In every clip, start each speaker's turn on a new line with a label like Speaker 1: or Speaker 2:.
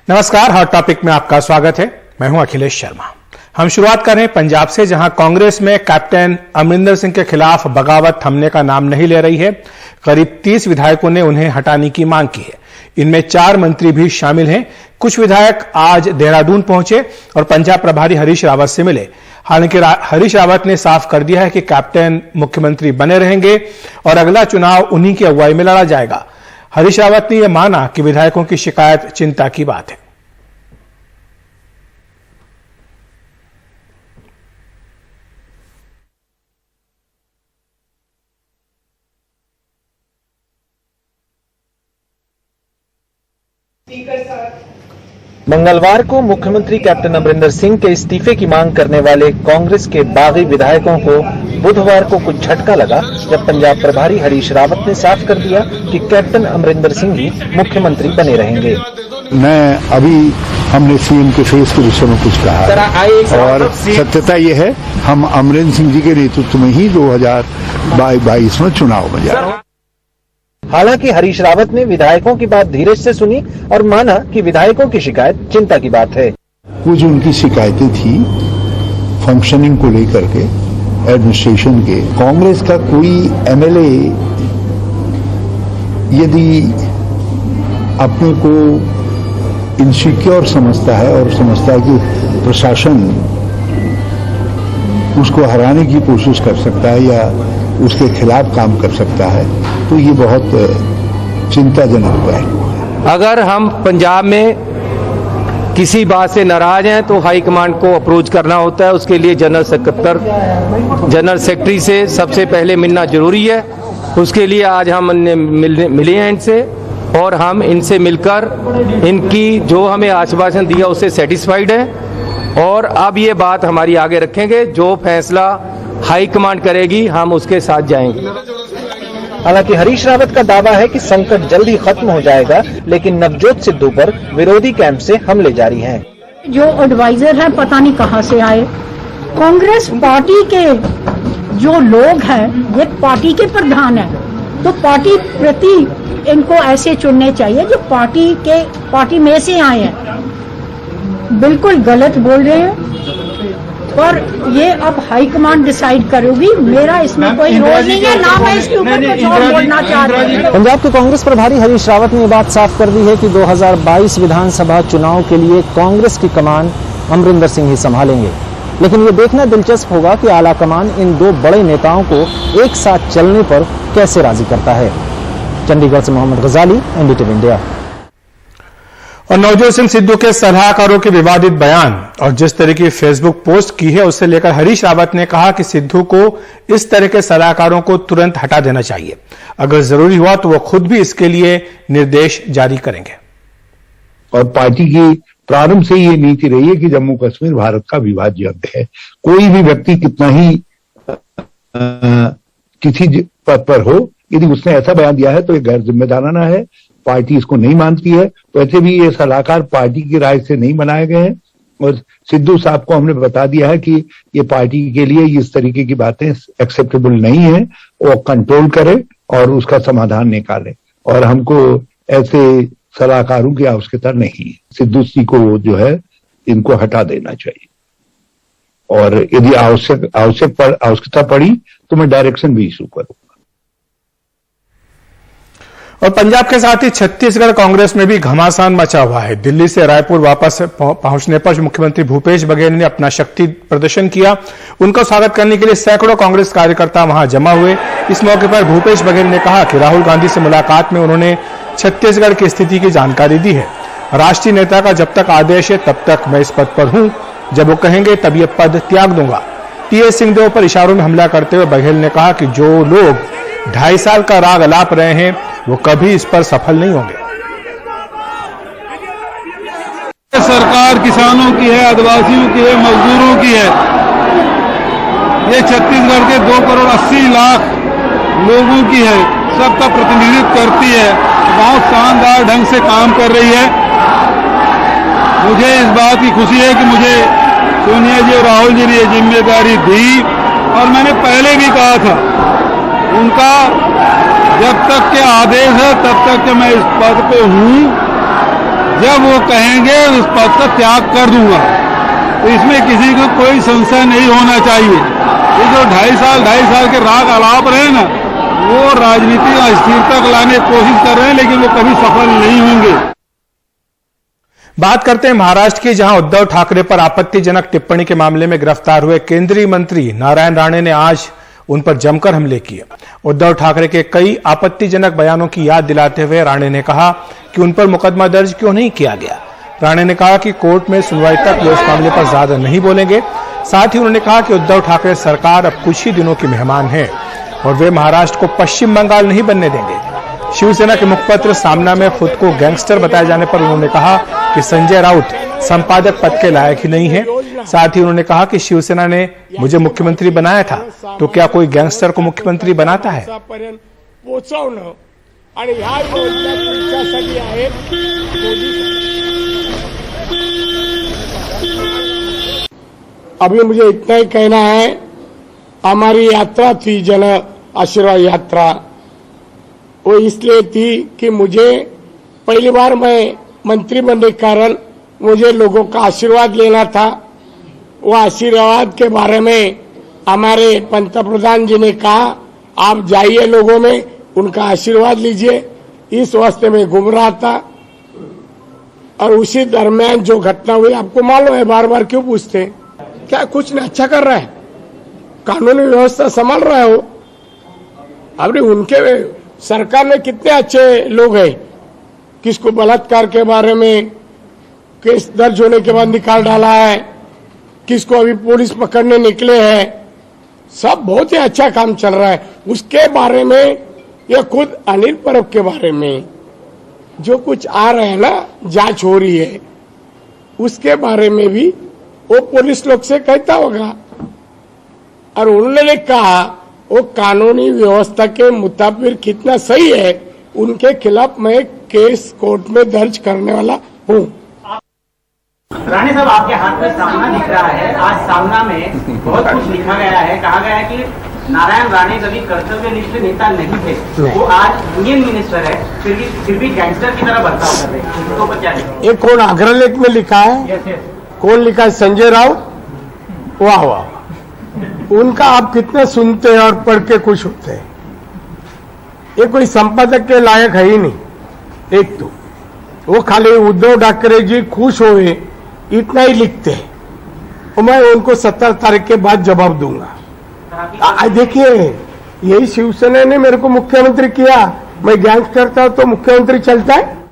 Speaker 1: नमस्कार, hot topic में आपका स्वागत है। मैं हूं अखिलेश शर्मा। हम शुरुआत कर रहे हैं पंजाब से, जहां कांग्रेस में कैप्टन अमरिंदर सिंह के खिलाफ बगावत थमने का नाम नहीं ले रही है। करीब 30 विधायकों ने उन्हें हटाने की मांग की है। इनमें 4 मंत्री भी शामिल हैं। कुछ विधायक आज देहरादून पहुंचे और पंजाब प्रभारी हरीश रावत से मिले। हालांकि हरीश रावत ने साफ कर दिया है कि कैप्टन मुख्यमंत्री बने रहेंगे और अगला चुनाव उन्हीं की अगुवाई में लड़ा जाएगा। हरीश रावत ने यह माना कि विधायकों की शिकायत चिंता की बात है।
Speaker 2: मंगलवार को मुख्यमंत्री कैप्टन अमरिंदर सिंह के इस्तीफे की मांग करने वाले कांग्रेस के बागी विधायकों को बुधवार को कुछ झटका लगा, जब पंजाब प्रभारी हरीश रावत ने साफ कर दिया कि कैप्टन अमरिंदर सिंह ही मुख्यमंत्री बने रहेंगे।
Speaker 3: मैं अभी हमने सीएम के फेस के विषय में कुछ कहा और सत्यता यह है, हम अमरिंदर सिंह जी के नेतृत्व में ही 2022 में चुनाव में जा रहे हैं।
Speaker 2: हालांकि हरीश रावत ने विधायकों की बात धीरज से सुनी और माना कि विधायकों की शिकायत चिंता की बात है।
Speaker 3: कुछ उनकी शिकायतें थी फंक्शनिंग को लेकर के, एडमिनिस्ट्रेशन के। कांग्रेस का कोई एमएलए यदि अपने को इनसिक्योर समझता है और समझता है कि प्रशासन उसको हराने की कोशिश कर सकता है या उसके खिलाफ काम कर सकता है, तो ये बहुत चिंताजनक है।
Speaker 4: अगर हम पंजाब में किसी बात से नाराज हैं तो हाईकमांड को अप्रोच करना होता है। उसके लिए जनरल सेक्रेटरी से सबसे पहले मिलना जरूरी है। उसके लिए आज हम मिले हैं इनसे और हम इनसे मिलकर इनकी जो हमें आश्वासन दिया उससे सेटिस्फाइड है और अब ये बात हमारी आगे रखेंगे। जो फैसला हाईकमांड करेगी हम उसके साथ जाएंगे।
Speaker 2: हालांकि हरीश रावत का दावा है कि संकट जल्द ही खत्म हो जाएगा, लेकिन नवजोत सिद्धू पर विरोधी कैंप से हमले जारी हैं।
Speaker 5: जो एडवाइजर है पता नहीं कहां से आए। कांग्रेस पार्टी के जो लोग हैं ये पार्टी के प्रधान हैं, तो पार्टी प्रति इनको ऐसे चुनने चाहिए जो पार्टी में से आए हैं। बिल्कुल गलत बोल रहे हैं पर ये अब हाईकमांड डिसाइड करेगी। मेरा इसमें कोई रोल नहीं है, ना मैं इसके ऊपर कुछ और बोलना चाह रही हूँ।
Speaker 2: पंजाब के कांग्रेस प्रभारी हरीश रावत ने बात साफ कर दी है कि 2022 विधानसभा चुनाव के लिए कांग्रेस की कमान अमरिंदर सिंह ही संभालेंगे, लेकिन ये देखना दिलचस्प होगा कि आला कमान इन 2 बड़े नेताओं को एक साथ चलने पर कैसे राजी करता है। चंडीगढ़ से मोहम्मद गजाली, एनडीटीवी इंडिया।
Speaker 1: और नवजोत सिंह सिद्धू के सलाहकारों के विवादित बयान और जिस तरह की फेसबुक पोस्ट की है, उससे लेकर हरीश रावत ने कहा कि सिद्धू को इस तरह के सलाहकारों को तुरंत हटा देना चाहिए। अगर जरूरी हुआ तो वो खुद भी इसके लिए निर्देश जारी करेंगे।
Speaker 3: और पार्टी की प्रारंभ से ये नीति रही है कि जम्मू कश्मीर भारत का अविभाज्य अंग है। कोई भी व्यक्ति कितना ही किसी पद पर हो, यदि उसने ऐसा बयान दिया है तो ये गैर जिम्मेदाराना है। पार्टी इसको नहीं मानती है। वैसे भी ये सलाहकार पार्टी की राय से नहीं बनाए गए हैं और सिद्धू साहब को हमने बता दिया है कि ये पार्टी के लिए इस तरीके की बातें एक्सेप्टेबल नहीं है। वो कंट्रोल करे और उसका समाधान निकाले और हमको ऐसे सलाहकारों की आवश्यकता नहीं है। सिद्धू जी को जो है इनको हटा देना चाहिए और यदि आवश्यकता पड़ी तो मैं डायरेक्शन भी इशू करूंगा।
Speaker 1: और पंजाब के साथ ही छत्तीसगढ़ कांग्रेस में भी घमासान मचा हुआ है। दिल्ली से रायपुर वापस पहुंचने पर मुख्यमंत्री भूपेश बघेल ने अपना शक्ति प्रदर्शन किया। उनका स्वागत करने के लिए सैकड़ों कांग्रेस कार्यकर्ता वहां जमा हुए। इस मौके पर भूपेश बघेल ने कहा कि राहुल गांधी से मुलाकात में उन्होंने छत्तीसगढ़ की स्थिति की जानकारी दी है। राष्ट्रीय नेता का जब तक आदेश है तब तक मैं इस पद पर हूं, जब वो कहेंगे तब ये पद त्याग दूंगा। टीएस सिंहदेव पर इशारों में हमला करते हुए बघेल ने कहा कि जो लोग 2.5 साल का राग अलाप रहे हैं वो कभी इस पर सफल नहीं होंगे।
Speaker 6: सरकार किसानों की है, आदिवासियों की है, मजदूरों की है। ये छत्तीसगढ़ के 2 करोड़ 80 लाख लोगों की है, सबका प्रतिनिधित्व करती है। बहुत शानदार ढंग से काम कर रही है। मुझे इस बात की खुशी है कि मुझे सोनिया जी और राहुल जी ने ये जिम्मेदारी दी और मैंने पहले भी कहा था उनका जब तक के आदेश है तब तक के मैं इस पद पे हूं। जब वो कहेंगे उस पद का त्याग कर दूंगा। तो इसमें किसी को कोई संशय नहीं होना चाहिए। ये जो 2.5 साल के राग अलाप रहे ना, वो राजनीति में अस्थिरता लाने की कोशिश कर रहे हैं, लेकिन वो कभी सफल नहीं होंगे।
Speaker 1: बात करते हैं महाराष्ट्र की, जहां उद्धव ठाकरे पर आपत्तिजनक टिप्पणी के मामले में गिरफ्तार हुए केंद्रीय मंत्री नारायण राणे ने आज उन पर जमकर हमले किए। उद्धव ठाकरे के कई आपत्तिजनक बयानों की याद दिलाते हुए राणे ने कहा कि उन पर मुकदमा दर्ज क्यों नहीं किया गया। राणे ने कहा कि कोर्ट में सुनवाई तक वो इस मामले पर ज्यादा नहीं बोलेंगे। साथ ही उन्होंने कहा कि उद्धव ठाकरे सरकार अब कुछ ही दिनों की मेहमान है और वे महाराष्ट्र को पश्चिम बंगाल नहीं बनने देंगे। शिवसेना के मुखपत्र सामना में खुद को गैंगस्टर बताए जाने पर उन्होंने कहा कि संजय राउत संपादक पद के लायक ही नहीं है। साथ ही उन्होंने कहा कि शिवसेना ने मुझे मुख्यमंत्री बनाया था, तो क्या कोई गैंगस्टर को मुख्यमंत्री बनाता है?
Speaker 7: अभी मुझे इतना ही कहना है, हमारी यात्रा थी जन आशीर्वाद यात्रा, वो इसलिए थी कि मुझे पहली बार मैं मंत्री बनने के कारण मुझे लोगों का आशीर्वाद लेना था। वो आशीर्वाद के बारे में हमारे पंतप्रधान जी ने कहा, आप जाइए लोगों में उनका आशीर्वाद लीजिए। इस वास्ते में घूम रहा था और उसी दरमियान जो घटना हुई, आपको मालूम है, बार बार क्यों पूछते हैं? क्या कुछ नहीं अच्छा कर रहा है, कानूनी व्यवस्था संभाल रहा है वो। अभी उनके सरकार में कितने अच्छे लोग हैं, किसको बलात्कार के बारे में केस दर्ज होने के बाद निकाल डाला है, किसको अभी पुलिस पकड़ने निकले हैं, सब बहुत ही अच्छा काम चल रहा है। उसके बारे में या खुद अनिल परब के बारे में जो कुछ आ रहे हैं ना, जांच हो रही है, उसके बारे में भी वो पुलिस लोग से कहता होगा। और उन्होंने कहा वो कानूनी व्यवस्था के मुताबिक कितना सही है, उनके खिलाफ मैं केस कोर्ट में दर्ज करने वाला हूँ।
Speaker 8: राणे साहब, आपके हाथ में सामना दिख रहा है। आज सामना में बहुत कुछ लिखा गया है, कहा गया है कि नारायण राणे कभी कर्तव्यनिष्ठ नेता नहीं थे, वो आज यूनियन मिनिस्टर है, फिर भी गैंगस्टर की तरह बर्ताव कर रहे हैं, तो क्या है?
Speaker 7: ये कौन अग्रलेख में लिखा है? कौन लिखा है? संजय राउत। वाह वाह, उनका आप कितने सुनते हैं और पढ़ के खुश होते हैं। ये कोई संपादक के लायक है ही नहीं। एक तो वो खाली उद्धव ठाकरे जी खुश हुए इतना ही लिखते हैं, और मैं उनको 17 तारीख के बाद जवाब दूंगा। देखिए, यही शिवसेना ने मेरे को मुख्यमंत्री किया, मैं गैंगस्टर था तो मुख्यमंत्री चलता है।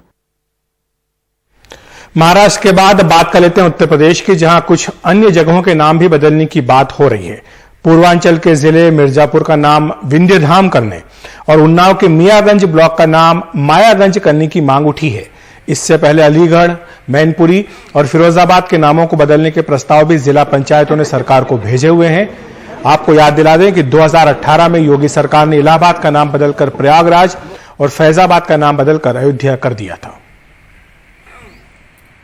Speaker 1: महाराष्ट्र के बाद बात कर लेते हैं उत्तर प्रदेश की, जहां कुछ अन्य जगहों के नाम भी बदलने की बात हो रही है। पूर्वांचल के जिले मिर्जापुर का नाम विंध्यधाम करने और उन्नाव के मियागंज ब्लॉक का नाम मायागंज करने की मांग उठी है। इससे पहले अलीगढ़, मैनपुरी और फिरोजाबाद के नामों को बदलने के प्रस्ताव भी जिला पंचायतों ने सरकार को भेजे हुए हैं। आपको याद दिला दें कि 2018 में योगी सरकार ने इलाहाबाद का नाम बदलकर प्रयागराज और फैजाबाद का नाम बदलकर अयोध्या कर दिया था।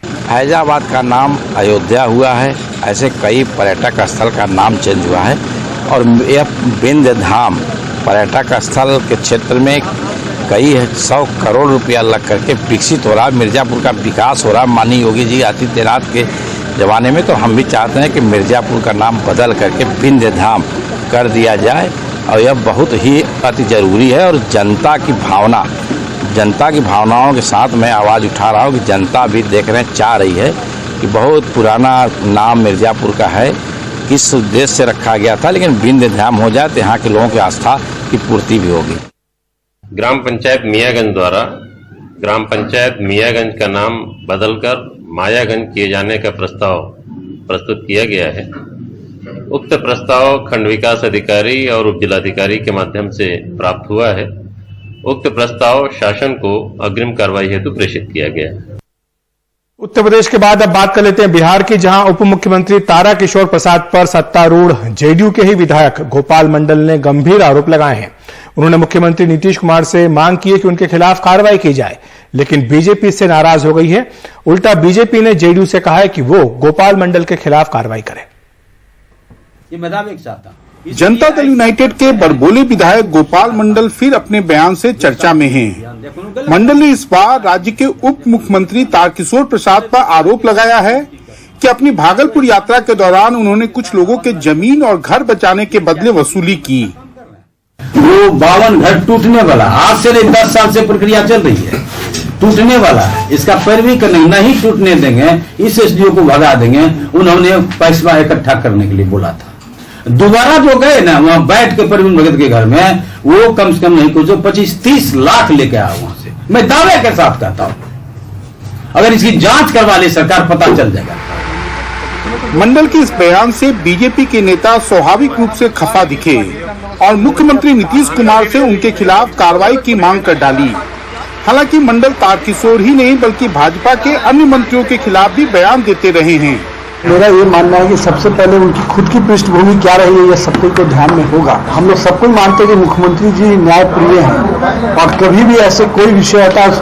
Speaker 9: फैजाबाद का नाम अयोध्या हुआ है। ऐसे कई पर्यटक स्थल का नाम चेंज हुआ है और यह विंध्यधाम पर्यटक स्थल के क्षेत्र में कई 100 करोड़ रुपया लग करके विकसित हो रहा है। मिर्जापुर का विकास हो रहा है। माननीय योगी जी आदित्यनाथ के ज़माने में तो हम भी चाहते हैं कि मिर्जापुर का नाम बदल करके विंध्यधाम कर दिया जाए और यह बहुत ही अति ज़रूरी है। और जनता की भावनाओं के साथ मैं आवाज़ उठा रहा हूँ कि जनता भी देख रहे हैं, चाह रही है कि बहुत पुराना नाम मिर्जापुर का है, किस उद्देश्य से रखा गया था, लेकिन विंध्यधाम हो जाए तो यहाँ के लोगों की आस्था की पूर्ति भी होगी।
Speaker 10: ग्राम पंचायत मियागंज द्वारा ग्राम पंचायत मियागंज का नाम बदलकर मायागंज किए जाने का प्रस्ताव प्रस्तुत किया गया है। उक्त प्रस्ताव खंड विकास अधिकारी और उप जिलाधिकारी के माध्यम से प्राप्त हुआ है। उक्त प्रस्ताव शासन को अग्रिम कार्रवाई हेतु प्रेषित किया गया है।
Speaker 1: उत्तर प्रदेश के बाद अब बात कर लेते हैं बिहार की, जहां उप मुख्यमंत्री तारा किशोर प्रसाद पर सत्तारूढ़ जेडीयू के ही विधायक गोपाल मंडल ने गंभीर आरोप लगाए हैं। उन्होंने मुख्यमंत्री नीतीश कुमार से मांग की है कि उनके खिलाफ कार्रवाई की जाए, लेकिन बीजेपी इससे नाराज हो गई है। उल्टा बीजेपी ने जेडीयू से कहा है कि वो गोपाल मंडल के खिलाफ कार्रवाई करे।
Speaker 11: ये मैं दावे के साथ था, जनता दल यूनाइटेड के बड़बोले विधायक गोपाल मंडल फिर अपने बयान से चर्चा में हैं। मंडल ने इस बार राज्य के उप मुख्यमंत्री तारकिशोर प्रसाद पर आरोप लगाया है कि अपनी भागलपुर यात्रा के दौरान उन्होंने कुछ लोगों के जमीन और घर बचाने के बदले वसूली की।
Speaker 12: वो 52 घर टूटने वाला, आज से 10 साल से प्रक्रिया चल रही है, टूटने वाला है, इसका पैरवी करने नहीं टूटने देंगे, इस एसडीओ को भगा देंगे। उन्होंने पैसा इकट्ठा करने के लिए बोला था। दोबारा जो गए ना वहां बैठ के प्रवीण भगत के घर में, वो कम से कम नहीं कुछ 25-30 लाख लेके आया वहां से। मैं दावे के साथ कहता हूं, अगर इसकी जांच करवा ले सरकार, पता चल जाएगा।
Speaker 11: मंडल के इस बयान से बीजेपी के नेता स्वाभाविक रूप से खफा दिखे और मुख्यमंत्री नीतीश कुमार से उनके खिलाफ कार्रवाई की मांग कर डाली। हालांकि मंडल तारकिशोर ही नहीं बल्कि भाजपा के अन्य मंत्रियों के खिलाफ भी बयान देते रहे हैं।
Speaker 13: मेरा ये मानना है कि सबसे पहले उनकी खुद की पृष्ठभूमि क्या रही है, यह सबको को ध्यान में होगा। हम लोग सबको मानते हैं कि मुख्यमंत्री जी न्यायप्रिय हैं और कभी भी ऐसे कोई विषय आता है